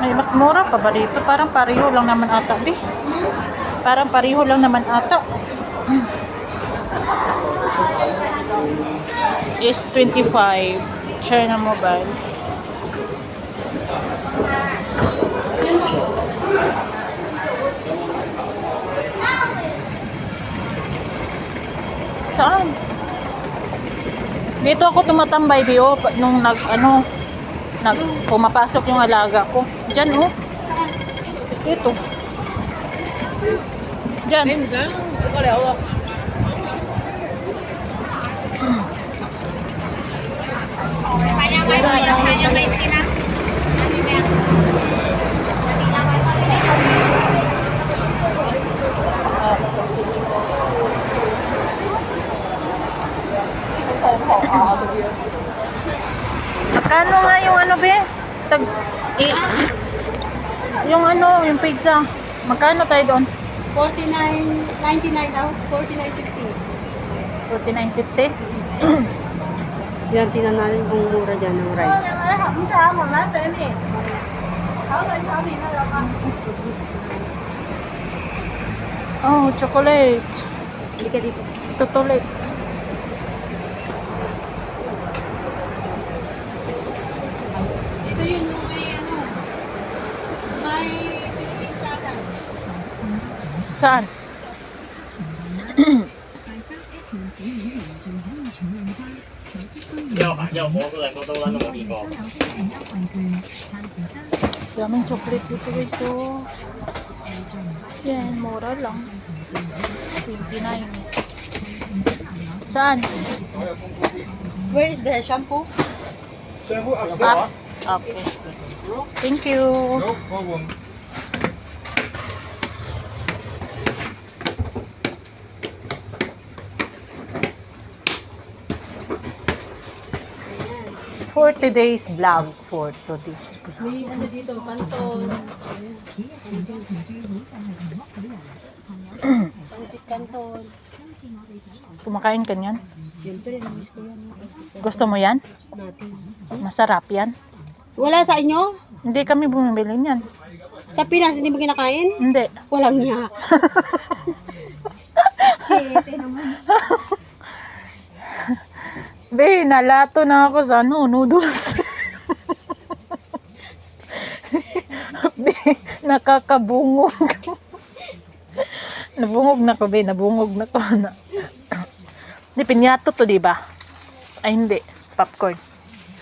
Ay, mas mura pa ba dito? Parang pareho lang naman ata, be. Parang pareho lang naman ata. Is 25. China Mobile. Saan? Dito ako tumatambay, Bio, nung pumapasok yung alaga ko. Diyan, oh. Dito. Diyan. Magkano nga yung ano, be? Yung ano, yung pizza. Magkano tayo doon? 49.99 daw. 49.50. 49.50? Yan, tinan natin kung mura dyan ng rice. Oh, chocolate. Hindi ka dito. Chocolate. Ito yun, may ano. May pistada. Saan? Daming chocolate dito, guys. So, yan, mura lang. 29. Saan? Where is the shampoo? Shampoo upstairs. Okay. Thank you. No problem. For today's vlog. For today's vlog. May ano dito, kanton. Pansit kanton. Kumakain ka niyan? Siyempre, namiss ko yan. Gusto mo yan? Natin. Masarap yan? Wala sa inyo? Hindi kami bumibili niyan. Sa Pinas, hindi mo kinakain? Hindi. Walang niya. Shit, naman. Be, nalato na ako sa ano, noodles. Be, nakakabungog. Nabungog na ko, be. Nabungog na ko. Hindi, pinyato to, diba? Ay, hindi. Popcorn.